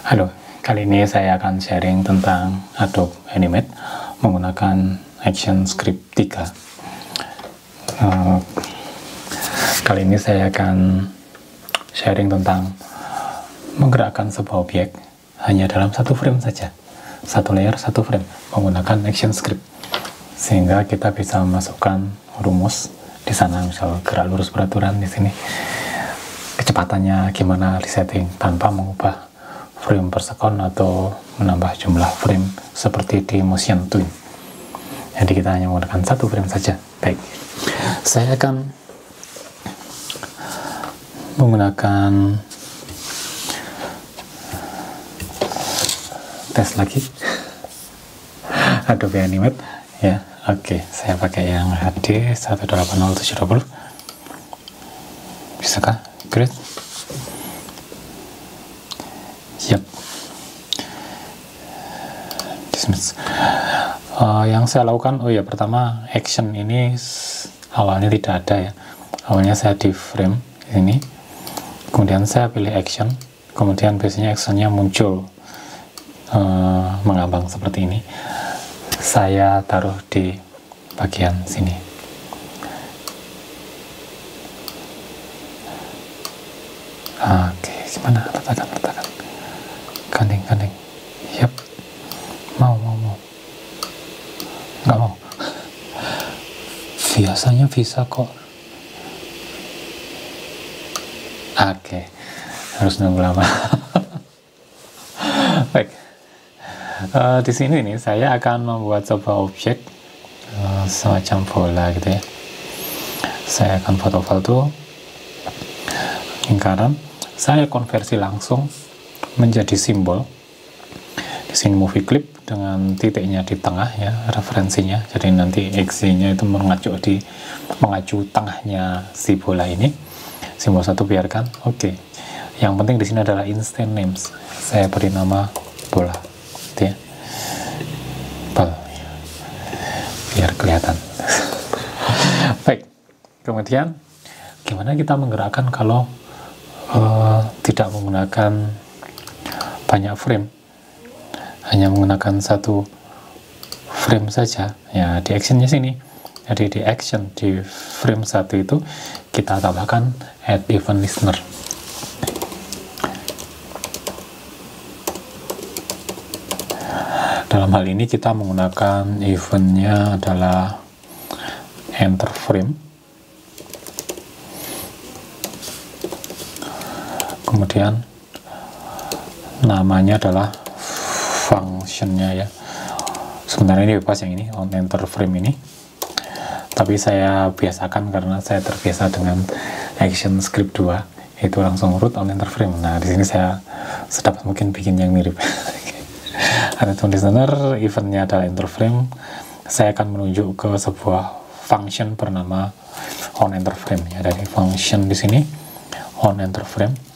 Halo, kali ini saya akan sharing tentang Adobe Animate menggunakan Action Script 3. Kali ini saya akan sharing tentang menggerakkan sebuah objek hanya dalam satu frame saja, satu layer, satu frame, menggunakan Action Script, sehingga kita bisa memasukkan rumus di sana, misal gerak lurus beraturan di sini, kecepatannya gimana disetting tanpa mengubah frame per second atau menambah jumlah frame seperti di Motion Twin. Jadi kita hanya menggunakan satu frame saja. Baik, saya akan menggunakan tes lagi Adobe Animate ya. Oke, saya pakai yang HD 180720. Bisakah? Great. Yap. Dismiss. Yang saya lakukan, pertama action ini awalnya tidak ada ya. Awalnya saya di frame ini, kemudian saya pilih action, kemudian biasanya actionnya muncul mengambang seperti ini. Saya taruh di bagian sini. Oke, gimana? Letakkan. Gandeng. Yap. Mau. Nggak mau. Biasanya bisa kok. Oke. Harus nunggu lama. Baik. Di sini nih saya akan membuat sebuah objek semacam bola gitu ya. Saya akan foto file tool, lingkaran. Saya konversi langsung menjadi simbol. Di sini movie clip dengan titiknya di tengah ya, referensinya. Jadi nanti X-nya itu mengacu tengahnya si bola ini. Simbol satu biarkan. Oke. Yang penting di sini adalah instant names. Saya beri nama bola. Gitu ya. Bal. Biar kelihatan. Baik. Kemudian gimana kita menggerakkan kalau tidak menggunakan banyak frame, hanya menggunakan satu frame saja ya. Di actionnya sini, jadi di action di frame 1 itu kita tambahkan add event listener. Dalam hal ini kita menggunakan eventnya adalah enter frame, kemudian namanya adalah functionnya ya. Sebenarnya ini bebas yang ini, on enter frame ini, tapi saya biasakan karena saya terbiasa dengan Action Script 2 itu langsung root on enter frame. Nah di sini saya sedapat mungkin bikin yang mirip. Ada listener, eventnya adalah enter frame. Saya akan menunjuk ke sebuah function bernama on enter frame ya. Dari function di sini on enter frame.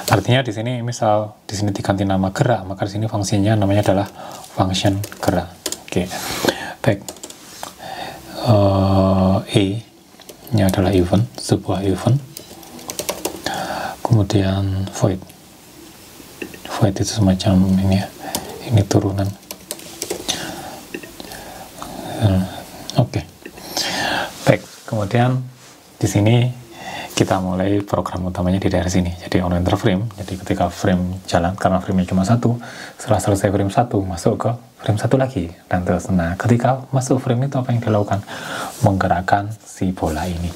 Artinya di sini misal di sini diganti nama gerak, maka di sini fungsinya namanya adalah function gerak. Oke. Baik. Ini adalah event, sebuah event. Kemudian void. Void itu semacam ini ya. Ini turunan. Oke. Baik, kemudian di sini kita mulai program utamanya di daerah sini. Jadi on enter frame. Jadi ketika frame jalan, karena frame-nya cuma satu, setelah selesai frame 1 masuk ke frame 1 lagi dan terus. Nah, ketika masuk frame itu apa yang dilakukan? Menggerakkan si bola ini.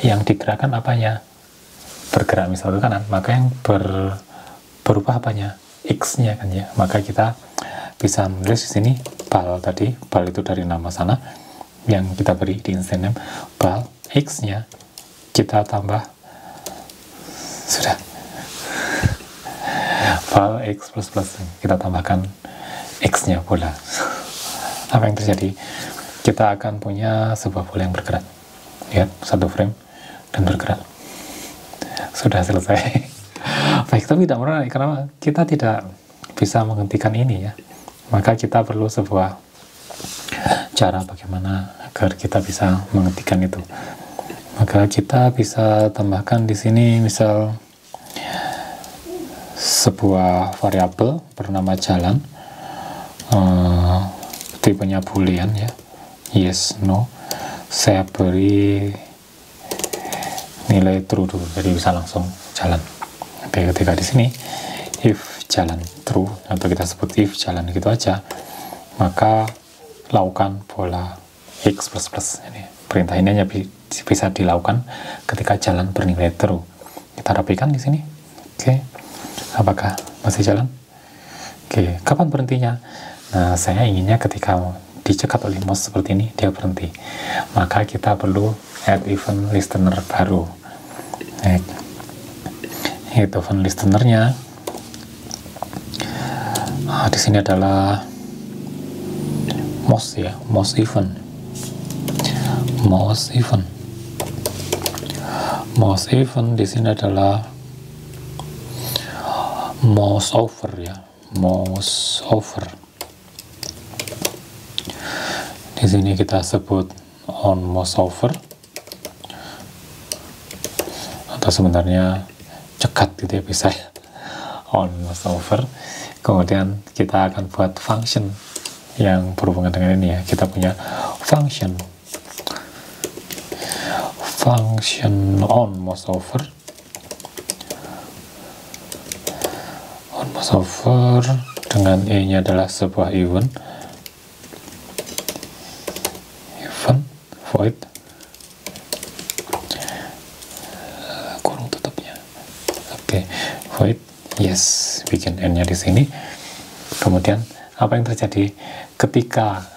Yang digerakkan apanya? Bergerak misal ke kanan, maka yang berubah apanya? X-nya kan ya. Maka kita bisa menulis di sini bal tadi, bal itu dari nama sana yang kita beri di instant name, bal X-nya kita tambah sudah val x plus kita tambahkan x-nya bola. Apa yang terjadi? Kita akan punya sebuah bola yang bergerak. Lihat, satu frame dan bergerak. Sudah selesai. Baik, tapi tidak menarik karena kita tidak bisa menghentikan ini ya. Maka kita perlu sebuah cara bagaimana agar kita bisa menghentikan itu. Maka kita bisa tambahkan di sini misal sebuah variabel bernama jalan, tipenya boolean ya, yes no. Saya beri nilai true dulu, jadi bisa langsung jalan. Oke, ketika di sini if jalan true, atau kita sebut if jalan gitu aja, maka lakukan bola x plus plus. Ini perintah ini hanya bisa dilakukan ketika jalan bernilai true. Kita rapikan di sini. Oke, apakah masih jalan? Oke, kapan berhentinya? Nah, saya inginnya ketika dicekat oleh mouse seperti ini, dia berhenti. Maka kita perlu add event listener baru. Itu event listenernya. Nah, di sini adalah mouse ya, mouse event. Mouse event. Mouse event di sini adalah mouse over ya, mouse over. Di sini kita sebut on mouse over, atau sebenarnya cekat gitu ya, bisa ya, on mouse over. Kemudian kita akan buat function yang berhubungan dengan ini ya. Kita punya function on mouse over. On mouse over dengan e nya adalah sebuah event void kurung tutupnya. Oke, void yes, bikin n nya di sini. Kemudian apa yang terjadi ketika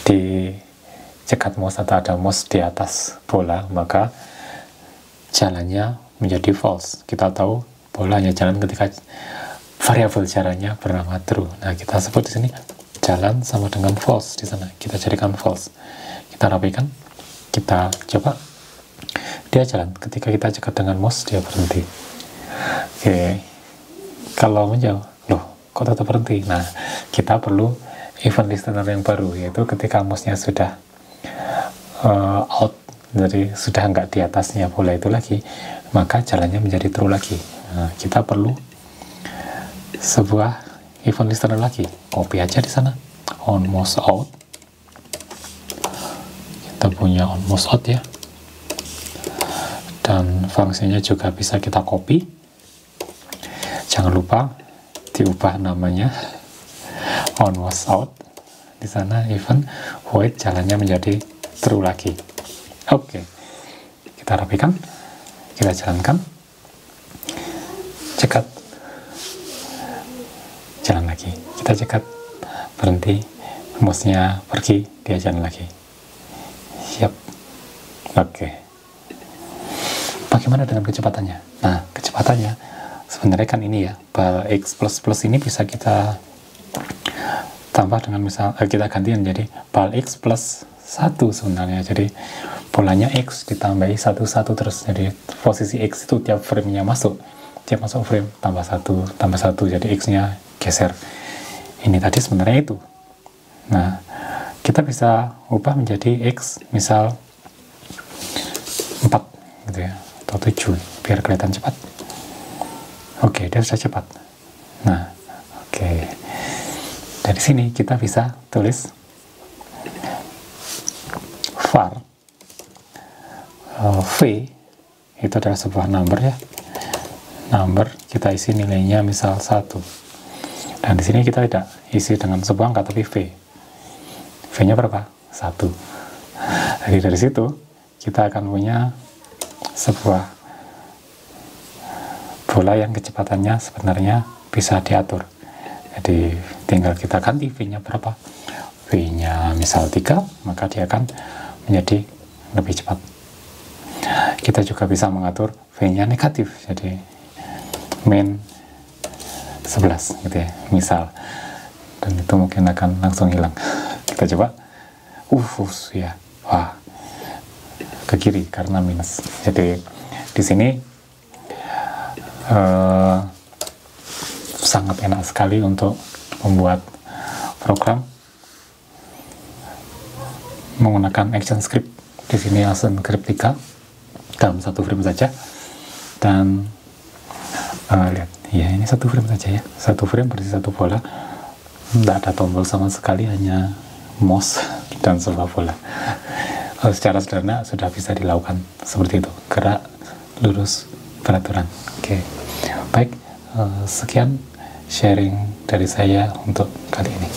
dicekat mouse atau ada mouse di atas bola, maka jalannya menjadi false. Kita tahu bola hanya jalan ketika variabel jalannya bernama true. Nah, kita sebut di sini jalan sama dengan false di sana. Kita jadikan false. Kita rapikan. Kita coba. Dia jalan. Ketika kita cekat dengan mouse, dia berhenti. Oke. Kalau menjauh, loh, kok tetap berhenti? Nah, kita perlu event listener yang baru, yaitu ketika mouse-nya sudah out, jadi sudah nggak di atasnya bola itu lagi, maka jalannya menjadi true lagi. Nah, kita perlu sebuah event listener lagi. Copy aja di sana. On mouse out. Kita punya on mouse out ya. Dan fungsinya juga bisa kita copy. Jangan lupa diubah namanya. On mouse out. Di sana event void jalannya menjadi true lagi. Oke. Kita rapikan. Kita jalankan. Cekat. Jalan lagi. Kita cekat, berhenti, mouse-nya pergi, dia jalan lagi. Siap. Oke. Bagaimana dengan kecepatannya? Nah, kecepatannya sebenarnya kan ini ya, bal x plus plus ini bisa kita tambah dengan kita ganti menjadi bal x plus 1 sebenarnya. Jadi bolanya x ditambahi 1 terus. Jadi posisi x itu tiap frame-nya masuk. Tiap masuk frame tambah 1 jadi x-nya geser. Ini tadi sebenarnya itu. Nah, kita bisa ubah menjadi x misal 4 gitu ya, atau 7 biar kelihatan cepat. Oke, dia sudah cepat. Nah, oke. Dari sini kita bisa tulis var v itu adalah sebuah number ya. Number kita isi nilainya misal 1. Dan di sini kita tidak isi dengan sebuah angka tapi v. V-nya berapa? 1. Jadi dari situ kita akan punya sebuah bola yang kecepatannya sebenarnya bisa diatur. Jadi tinggal kita ganti v-nya berapa. V-nya misal 3, maka dia akan menjadi lebih cepat. Kita juga bisa mengatur v-nya negatif. Jadi min 11 gitu ya, misal. Dan itu mungkin akan langsung hilang. Kita coba. Ya. Wah. Ke kiri karena minus. Jadi di sini sangat enak sekali untuk membuat program menggunakan action script. Di sini action script 3 dalam satu frame saja. Dan Lihat, ya ini satu frame saja ya, satu frame berisi satu bola, tidak ada tombol sama sekali, hanya mouse dan sebuah bola. Secara sederhana sudah bisa dilakukan seperti itu, gerak lurus peraturan. Oke, baik, sekian sharing dari saya untuk kali ini.